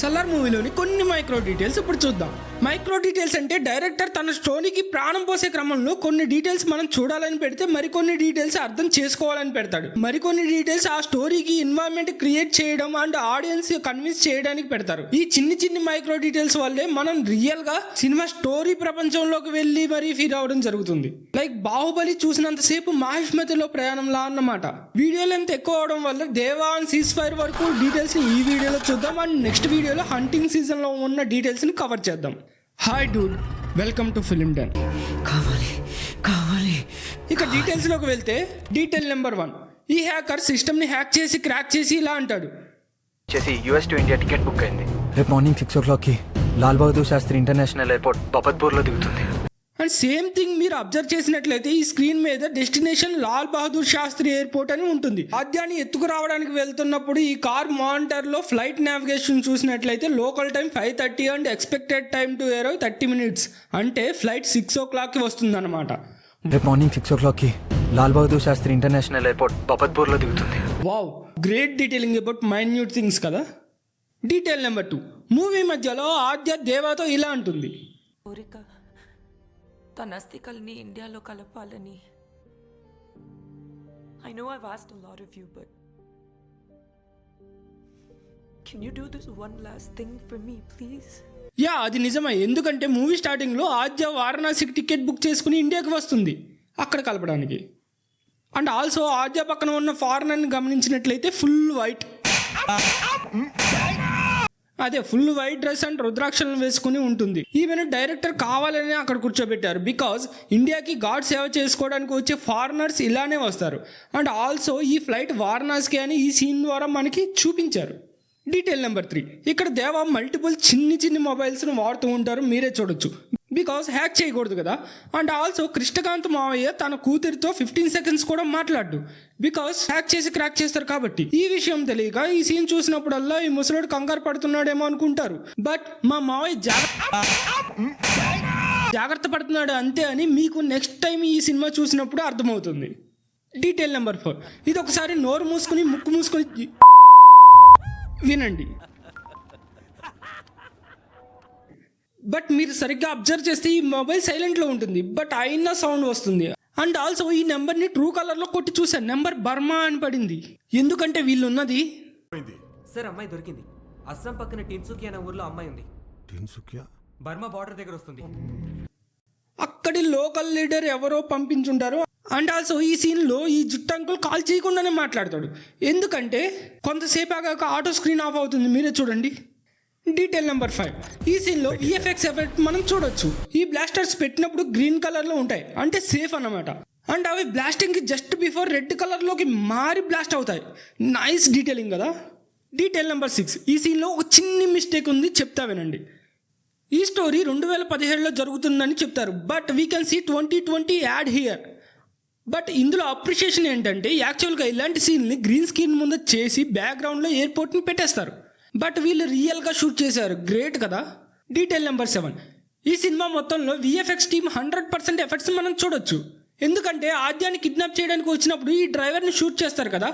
సలార్ మూవీలోని కొన్ని micro details ఇప్పుడు చూద్దాం. మైక్రో డీటెయిల్స్ అంటే డైరెక్టర్ తన స్టోరీకి ప్రాణం పోసే క్రమంలో కొన్ని డీటెయిల్స్ మనం చూడాలని పెడితే మరికొన్ని డీటెయిల్స్ అర్థం చేసుకోవాలని పెడతాడు. మరికొన్ని డీటెయిల్స్ ఆ స్టోరీకి ఎన్వైరన్మెంట్ క్రియేట్ చేయడం అండ్ ఆడియన్స్ కన్విన్స్ చేయడానికి పెడతారు. ఈ చిన్ని మైక్రో డీటెయిల్స్ వల్లే మనం రియల్ గా సినిమా స్టోరీ ప్రపంచంలోకి వెళ్ళి మరీ ఫీల్ అవడం జరుగుతుంది. లైక్ బాహుబలి చూసినంతసేపు మహిష్మతిలో ప్రయాణంలా అన్నమాట. వీడియో లెంత్ ఎక్కువ అవడం వల్ల దేవా అండ్ సీజ్ ఫైర్ వరకు డీటెయిల్స్ ని ఈ వీడియోలో చూద్దాం అండ్ నెక్స్ట్ వీడియోలో హంటింగ్ సీజన్ లో ఉన్న డీటెయిల్స్ ని కవర్ చేద్దాం. Hi dude, welcome to Film Dun. కావాలి ఇక డీటెయిల్స్ లోకి వెళ్తే డీటెయిల్ నెంబర్ 1, ఈ హ్యాకర్ సిస్టమ్ ని హ్యాక్ చేసి క్రాక్ చేసి ఇలా అంటాడు. US to India ticket book అయింది. రేపు మార్నింగ్ 6 o'clockకి లాల్ బహదూర్ శాస్త్రి ఇంటర్నేషనల్ ఎయిర్పోర్ట్ బపత్పూర్లో దిగుతుంది. అండ్ సేమ్ థింగ్ మీరు అబ్జర్వ్ చేసినట్లయితే ఈ స్క్రీన్ మీద డెస్టినేషన్ లాల్ బహదూర్ శాస్త్రి ఎయిర్పోర్ట్ అని ఉంటుంది. ఆద్యాన్ని ఎత్తుకు రావడానికి వెళ్తున్నప్పుడు ఈ కార్ మానిటర్ లో ఫ్లైట్ నావిగేషన్ చూసినట్లయితే local time 5:30 and expected time to arrive 30 minutes. అంటే ఫ్లైట్ 6 o'clockకి వస్తుంది అనమాట. రేపు మార్నింగ్ 6 o'clockకి లాల్ బహదూర్ శాస్త్రి ఇంటర్నేషనల్ ఎయిర్పోర్ట్ బపత్పూర్లో దిగుతుంది. Wow, great detailing about minute things కదా. డీటెయిల్ నెంబర్ 2, మూవీ మధ్యలో ఆద్య దేవాతో ఇలా అంటుంది. కోరిక తన అస్థికల్ని ఇండియాలో కలపాలని. I know I've asked a lot of you, but can you do this one last thing for me, please? Yeah, అది నిజమే. ఎందుకంటే మూవీ స్టార్టింగ్ లో ఆద్య వారణాసికి టికెట్ బుక్ చేసుకుని ఇండియాకి వస్తుంది అక్కడ కలపడానికి. అండ్ ఆల్సో ఆద్య పక్కన ఉన్న ఫారినర్ని గమనించినట్లయితే ఫుల్ వైట్, అదే ఫుల్ వైట్ డ్రెస్ అండ్ రుద్రాక్షలను వేసుకుని ఉంటుంది. ఈవెన్ డైరెక్టర్ కావాలని అక్కడ కూర్చోబెట్టారు. బికాజ్ ఇండియాకి గాడ్ సేవ చేసుకోవడానికి వచ్చే ఫారినర్స్ ఇలానే వస్తారు. అండ్ ఆల్సో ఈ ఫ్లైట్ వారణాసికి అని ఈ సీన్ ద్వారా మనకి చూపించారు. డీటెయిల్ నెంబర్ 3, ఇక్కడ దేవా మల్టిపుల్ చిన్ని మొబైల్స్ను వాడుతూ ఉంటారు, మీరే చూడొచ్చు. బికాజ్ హ్యాక్ చేయకూడదు కదా. అండ్ ఆల్సో కృష్ణకాంత్ మావయ్య తన కూతురితో 15 seconds కూడా మాట్లాడు. బికాజ్ హ్యాక్ చేసి క్రాక్ చేస్తారు కాబట్టి. ఈ విషయం తెలియక ఈ సీన్ చూసినప్పుడల్లా ఈ ముసలోడు కంగారు పడుతున్నాడేమో అనుకుంటారు. బట్ మా మావయ్య జాగ్రత్త పడుతున్నాడు అంతే అని మీకు నెక్స్ట్ టైం ఈ సినిమా చూసినప్పుడు అర్థమవుతుంది. డీటెయిల్ నెంబర్ 4, ఇది ఒకసారి నోరు మూసుకుని ముక్కు మూసుకుని వినండి. బట్ మీరు సరిగ్గా అబ్జర్వ్ చేస్తే ఈ మొబైల్ సైలెంట్లో ఉంటుంది, బట్ అయినా సౌండ్ వస్తుంది. అండ్ ఆల్సో ఈ నెంబర్ని ట్రూ కలర్లో కొట్టి చూసాను, నెంబర్ బర్మా అని పడింది. ఎందుకంటే వీళ్ళు ఉన్నది సార్ అమ్మాయి దొరికింది. అస్సాం పక్కన టిన్సుకి అనే ఊర్లో అమ్మాయి ఉంది. బర్మా బార్డర్ దగ్గర వస్తుంది. అక్కడి లోకల్ లీడర్ ఎవరో పంపించుంటారు. అండ్ ఆల్సో ఈ సీన్లో ఈ జుట్టు అంకుల్ కాల్ చేయకుండానే మాట్లాడతాడు. ఎందుకంటే కొంతసేపు ఆగాక ఆటో స్క్రీన్ ఆఫ్ అవుతుంది, మీరే చూడండి. డీటెయిల్ నెంబర్ 5, ఈ సీన్లో VFX ఎఫెక్ట్ మనం చూడొచ్చు. ఈ బ్లాస్టర్స్ పెట్టినప్పుడు గ్రీన్ కలర్లో ఉంటాయి, అంటే సేఫ్ అన్నమాట. అండ్ అవి బ్లాస్టింగ్కి జస్ట్ బిఫోర్ రెడ్ కలర్లోకి మారి బ్లాస్ట్ అవుతాయి. నైస్ డీటెయిలింగ్ కదా. డీటెయిల్ నెంబర్ 6, ఈ సీన్లో ఒక చిన్ని మిస్టేక్ ఉంది, చెప్తా వినండి. ఈ స్టోరీ 2017లో జరుగుతుందని చెప్తారు, but we can see 2020 ad here. But ఇందులో అప్రిషియేషన్ ఏంటంటే యాక్చువల్గా ఇలాంటి సీన్ని గ్రీన్ స్క్రీన్ ముందు చేసి బ్యాక్గ్రౌండ్లో ఎయిర్పోర్ట్ని పెట్టేస్తారు. బట్ వీళ్ళు రియల్గా షూట్ చేశారు, గ్రేట్ కదా. డీటెయిల్ నెంబర్ 7, ఈ సినిమా మొత్తంలో VFX టీమ్ 100% ఎఫెక్ట్స్ మనం చూడొచ్చు. ఎందుకంటే ఆద్యాన్ని కిడ్నాప్ చేయడానికి వచ్చినప్పుడు ఈ డ్రైవర్ని షూట్ చేస్తారు కదా,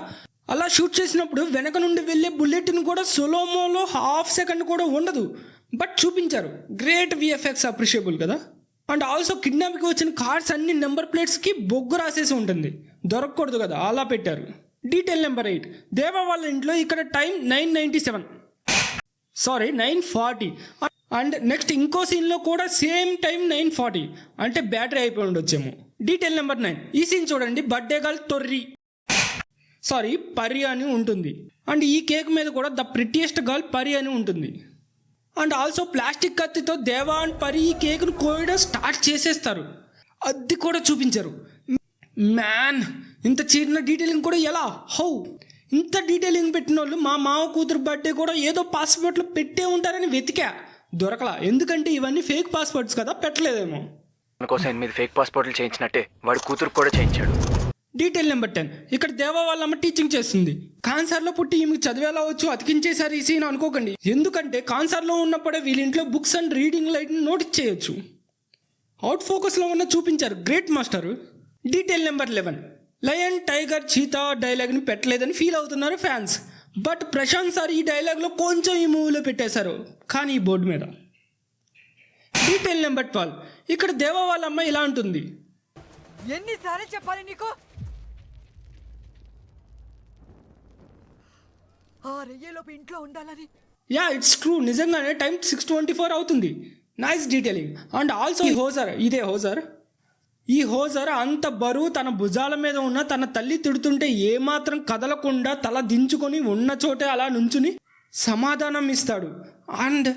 అలా షూట్ చేసినప్పుడు వెనక నుండి వెళ్ళే బుల్లెట్ని కూడా సొలోమోలో 1/2 second కూడా ఉండదు, బట్ చూపించారు. గ్రేట్ VFX, అప్రిషియబుల్ కదా. అండ్ ఆల్సో కిడ్నాప్కి వచ్చిన కార్స్ అన్ని నెంబర్ ప్లేట్స్కి బొగ్గు రాసేసి ఉంటుంది, దొరకకూడదు కదా, అలా పెట్టారు. డీటెయిల్ నెంబర్ 8, దేవా వాళ్ళ ఇంట్లో ఇక్కడ టైం 9:40. అండ్ నెక్స్ట్ ఇంకో సీన్లో కూడా సేమ్ టైం 9:40, అంటే బ్యాటరీ అయిపోయి ఉండొచ్చేమో. డీటెయిల్ నెంబర్ 9, ఈ సీన్ చూడండి. బర్త్డే గర్ల్ పరి అని ఉంటుంది. అండ్ ఈ కేక్ మీద కూడా ద ప్రిటియెస్ట్ గర్ల్ పరి అని ఉంటుంది. అండ్ ఆల్సో ప్లాస్టిక్ కత్తితో దేవా అండ్ పరి ఈ కేక్ను కోయడం స్టార్ట్ చేసేస్తారు, అది కూడా చూపించారు. మ్యాన్, ఇంత చిన్న డీటెయిలింగ్ కూడా ఎలా, హౌ? ఇంత డీటెయిలింగ్ పెట్టిన వాళ్ళు మా మామ కూతురు బర్త్డే కూడా ఏదో పాస్పోర్ట్లో పెట్టే ఉంటారని వెతికా, దొరకలా. ఎందుకంటే ఇవన్నీ ఫేక్ పాస్పోర్ట్స్ కదా, పెట్టలేదేమో. కోసం 8 ఫేక్ పాస్పోర్ట్లు చేయించినట్టే వాడు కూతురు కూడా చేయించాడు. డీటెయిల్ నెంబర్ 10, ఇక్కడ దేవా వాళ్ళమ్మ టీచింగ్ చేస్తుంది. కాన్సర్లో పుట్టి ఈమెకు చదివేలా వచ్చు, అతికించేశారు ఈ సీన్ అనుకోకండి. ఎందుకంటే కాన్సర్లో ఉన్నప్పుడే వీళ్ళ ఇంట్లో బుక్స్ అండ్ రీడింగ్ లైట్ని నోటీస్ చేయొచ్చు. అవుట్ ఫోకస్లో ఉన్న చూపించారు, great master. Detail number 11, lion, tiger, cheetah డైలాగ్ని పెట్టలేదని ఫీల్ అవుతున్నారు ఫ్యాన్స్. బట్ ప్రశాంత్ సార్ ఈ డైలాగ్లో కొంచెం ఈ మూవీలో పెట్టేశారు, కానీ ఈ బోర్డు మీద. Detail number 12. ఇక్కడ దేవా వాళ్ళ అమ్మాయి ఇలా ఉంటుంది. ఎన్నిసార్లు చెప్పాలి నీకు? ఆ రెయ్యేలోపు ఇంట్లో ఉండాలని. Yeah, it's true. నిజంగానే టైం 6:24 అవుతుంది. Nice detailing. అండ్ ఆల్సో ఈ హోజర్, ఇదే హోజర్. ఈ హోజర్ అంత బరువు తన భుజాల మీద ఉన్న తన తల్లి తిడుతుంటే ఏమాత్రం కదలకుండా తల దించుకొని ఉన్న చోటే అలా నుంచుని సమాధానం ఇస్తాడు. అండ్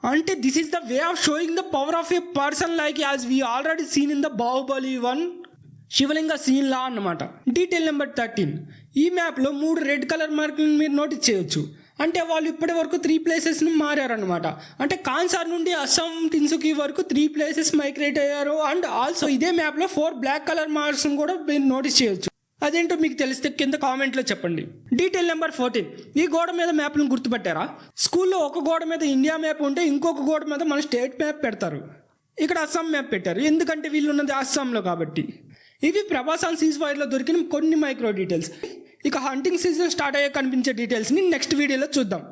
అంటే this is the way of showing the power of A person, like as we already scene in the Baahubali 1 Shivalinga scene లా అన్నమాట. Detail number 13. ఈ మ్యాప్లో 3 రెడ్ కలర్ మార్కులను మీరు నోటీస్ చేయొచ్చు. అంటే వాళ్ళు ఇప్పటి వరకు 3 ప్లేసెస్ని మారారనమాట. అంటే కాన్సార్ నుండి అస్సాం టిన్సుకి వరకు 3 ప్లేసెస్ మైగ్రేట్ అయ్యారు. అండ్ ఆల్సో ఇదే మ్యాప్లో 4 బ్లాక్ కలర్ మార్క్స్ని కూడా మీరు నోటీస్ చేయొచ్చు. అదేంటో మీకు తెలిస్తే కింద కామెంట్లో చెప్పండి. Detail number 14. ఈ గోడ మీద మ్యాప్ను గుర్తుపట్టారా? స్కూల్లో ఒక గోడ మీద ఇండియా మ్యాప్ ఉంటే ఇంకొక గోడ మీద మన స్టేట్ మ్యాప్ పెడతారు. ఇక్కడ అస్సాం మ్యాప్ పెట్టారు, ఎందుకంటే వీళ్ళు ఉన్నది అస్సాంలో కాబట్టి. ఇవి ప్రభాస్ ఆన్ సీజ్ ఫైర్లో దొరికిన కొన్ని మైక్రో డీటెయిల్స్. ఇక హంటింగ్ సీజన్ స్టార్ట్ అయ్యే కనిపించే డీటెయిల్స్ని నెక్స్ట్ వీడియోలో చూద్దాం.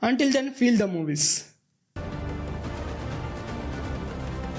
Until then feel the movies.